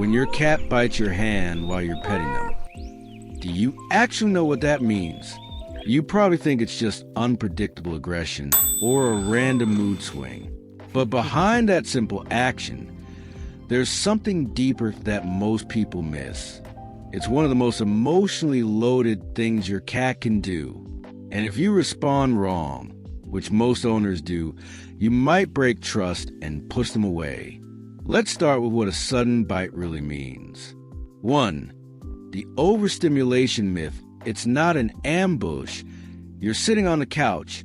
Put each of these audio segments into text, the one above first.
When your cat bites your hand while you're petting them, do you actually know what that means? You probably think it's just unpredictable aggression or a random mood swing. But behind that simple action, there's something deeper that most people miss. It's one of the most emotionally loaded things your cat can do. And if you respond wrong, which most owners do, you might break trust and push them away. Let's start with what a sudden bite really means. 1. The overstimulation myth. It's not an ambush. You're sitting on the couch,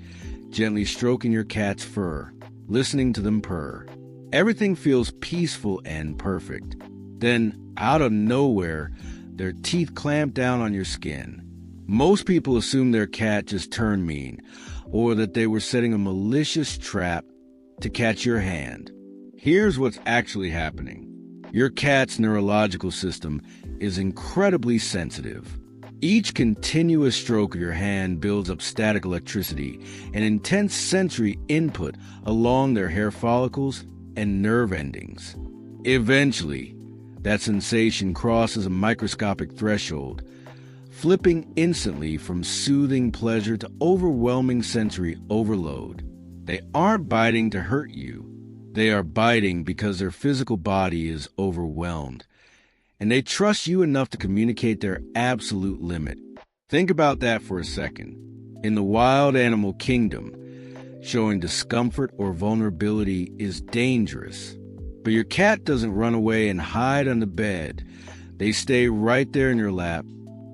gently stroking your cat's fur, listening to them purr. Everything feels peaceful and perfect. Then, out of nowhere, their teeth clamp down on your skin. Most people assume their cat just turned mean, or that they were setting a malicious trap to catch your hand. Here's what's actually happening. Your cat's neurological system is incredibly sensitive. Each continuous stroke of your hand builds up static electricity and intense sensory input along their hair follicles and nerve endings. Eventually, that sensation crosses a microscopic threshold, flipping instantly from soothing pleasure to overwhelming sensory overload. They aren't biting to hurt you. They are biting because their physical body is overwhelmed, and they trust you enough to communicate their absolute limit. Think about that for a second. In the wild animal kingdom, showing discomfort or vulnerability is dangerous. But your cat doesn't run away and hide on the bed. They stay right there in your lap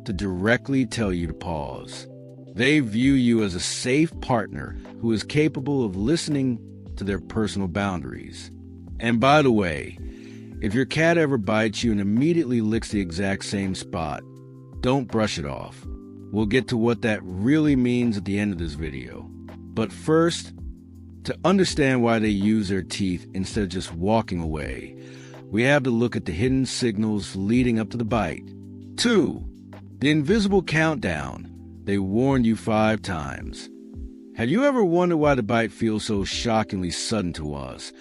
to directly tell you to pause. They view you as a safe partner who is capable of listening to their personal boundaries. And by the way, if your cat ever bites you and immediately licks the exact same spot, don't brush it off. We'll get to what that really means at the end of this video. But first, to understand why they use their teeth instead of just walking away, we have to look at the hidden signals leading up to the bite. 2. The invisible countdown. They warned you 5 times. Have you ever wondered why the bite feels so shockingly sudden to us,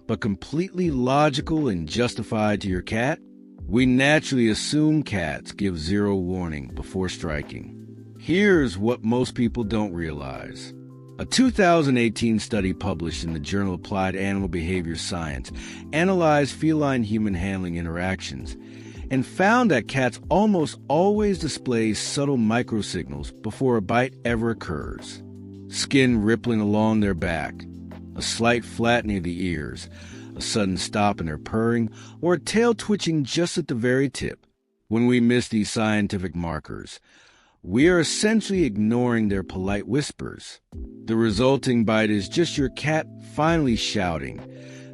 but completely logical and justified to your cat? We naturally assume cats give 0 warning before striking. Here's what most people don't realize. A 2018 study published in the journal Applied Animal Behavior Science analyzed feline-human handling interactions and found that cats almost always display subtle microsignals before a bite ever occurs. Skin rippling along their back, a slight flattening of the ears, a sudden stop in their purring, or a tail twitching just at the very tip. When we miss these scientific markers, we are essentially ignoring their polite whispers. The resulting bite is just your cat finally shouting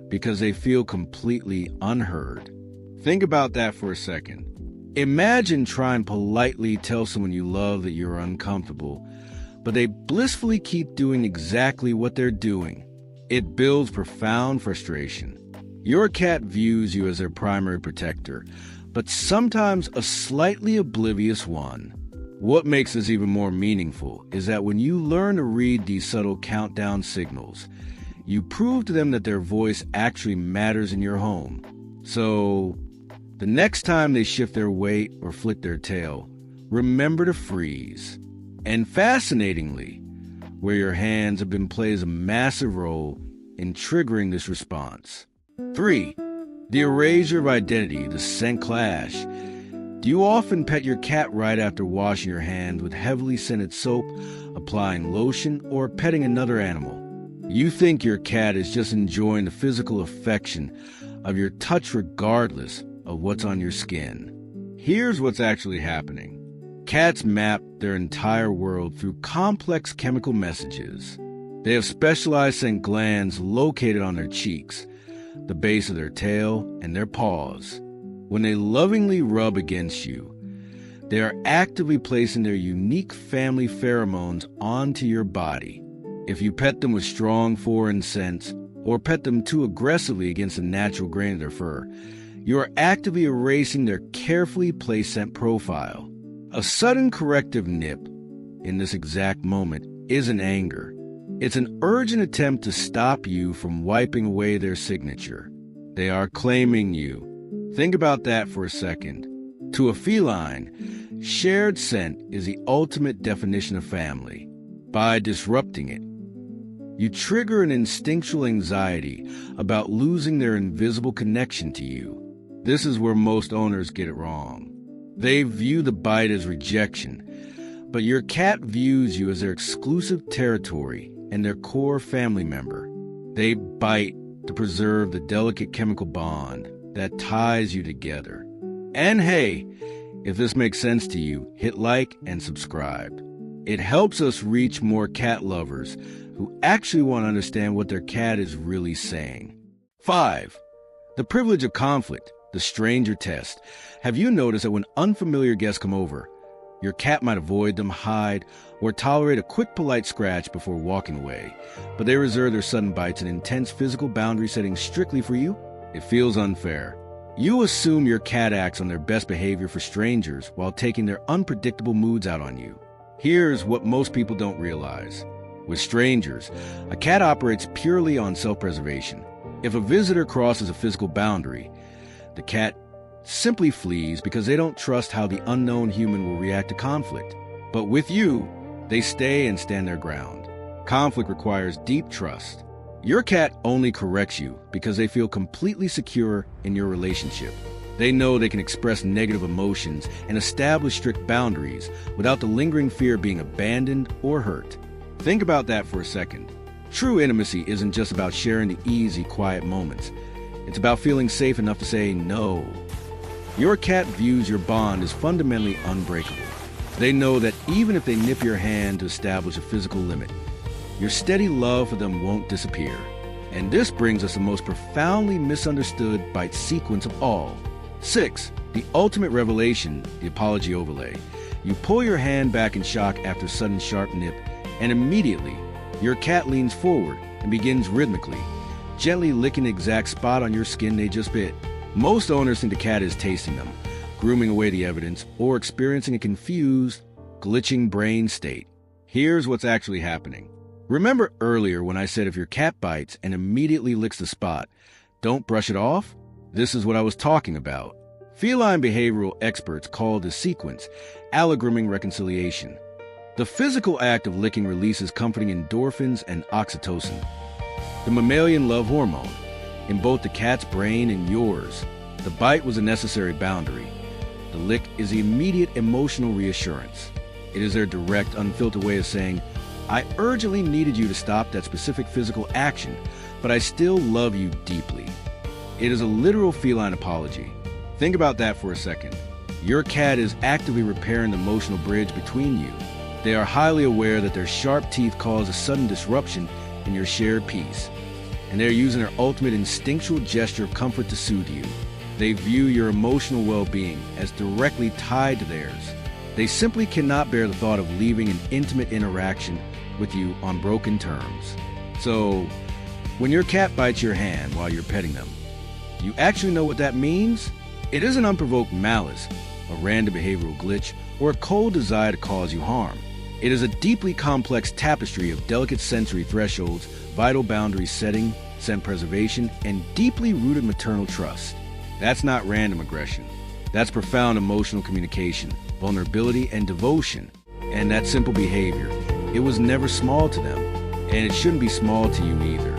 because they feel completely unheard. Think about that for a second. Imagine trying to politely tell someone you love that you're uncomfortable, but they blissfully keep doing exactly what they're doing. It builds profound frustration. Your cat views you as their primary protector, but sometimes a slightly oblivious one. What makes this even more meaningful is that when you learn to read these subtle countdown signals, you prove to them that their voice actually matters in your home. So, the next time they shift their weight or flick their tail, remember to freeze. And fascinatingly, where your hands have been plays a massive role in triggering this response. 3. The erasure of identity, the scent clash. Do you often pet your cat right after washing your hands with heavily scented soap, applying lotion, or petting another animal? You think your cat is just enjoying the physical affection of your touch regardless of what's on your skin. Here's what's actually happening. Cats map their entire world through complex chemical messages. They have specialized scent glands located on their cheeks, the base of their tail, and their paws. When they lovingly rub against you, they are actively placing their unique family pheromones onto your body. If you pet them with strong foreign scents, or pet them too aggressively against the natural grain of their fur, you are actively erasing their carefully placed scent profile. A sudden corrective nip in this exact moment isn't anger. It's an urgent attempt to stop you from wiping away their signature. They are claiming you, Think about that for a second. To a feline, shared scent is the ultimate definition of family. By disrupting it, you trigger an instinctual anxiety about losing their invisible connection to you. This is where most owners get it wrong. They view the bite as rejection, but your cat views you as their exclusive territory and their core family member. They bite to preserve the delicate chemical bond that ties you together. And hey, if this makes sense to you, hit like and subscribe. It helps us reach more cat lovers who actually want to understand what their cat is really saying. 5. The privilege of conflict, the stranger test. Have you noticed that when unfamiliar guests come over, your cat might avoid them, hide, or tolerate a quick polite scratch before walking away, but they reserve their sudden bites and intense physical boundary setting strictly for you? It feels unfair. You assume your cat acts on their best behavior for strangers while taking their unpredictable moods out on you. Here's what most people don't realize. With strangers, a cat operates purely on self-preservation. If a visitor crosses a physical boundary, the cat simply flees because they don't trust how the unknown human will react to conflict. But with you, they stay and stand their ground. Conflict requires deep trust. Your cat only corrects you because they feel completely secure in your relationship. They know they can express negative emotions and establish strict boundaries without the lingering fear of being abandoned or hurt. Think about that for a second. True intimacy isn't just about sharing the easy, quiet moments. It's about feeling safe enough to say no. Your cat views your bond as fundamentally unbreakable. They know that even if they nip your hand to establish a physical limit, your steady love for them won't disappear. And this brings us the most profoundly misunderstood bite sequence of all. 6. The ultimate revelation, the apology overlay. You pull your hand back in shock after a sudden sharp nip, and immediately, your cat leans forward and begins rhythmically, gently licking the exact spot on your skin they just bit. Most owners think the cat is tasting them, grooming away the evidence, or experiencing a confused, glitching brain state. Here's what's actually happening. Remember earlier when I said if your cat bites and immediately licks the spot, don't brush it off? This is what I was talking about. Feline behavioral experts call this sequence allogrooming reconciliation. The physical act of licking releases comforting endorphins and oxytocin, the mammalian love hormone, in both the cat's brain and yours. The bite was a necessary boundary. The lick is the immediate emotional reassurance. It is their direct, unfiltered way of saying, I urgently needed you to stop that specific physical action, but I still love you deeply. It is a literal feline apology. Think about that for a second. Your cat is actively repairing the emotional bridge between you. They are highly aware that their sharp teeth cause a sudden disruption in your shared peace, and they are using their ultimate instinctual gesture of comfort to soothe you. They view your emotional well-being as directly tied to theirs. They simply cannot bear the thought of leaving an intimate interaction with you on broken terms. So, when your cat bites your hand while you're petting them, you actually know what that means? It isn't unprovoked malice, a random behavioral glitch, or a cold desire to cause you harm. It is a deeply complex tapestry of delicate sensory thresholds, vital boundaries setting, scent preservation, and deeply rooted maternal trust. That's not random aggression. That's profound emotional communication, vulnerability, and devotion. And that simple behavior, it was never small to them, and it shouldn't be small to you either.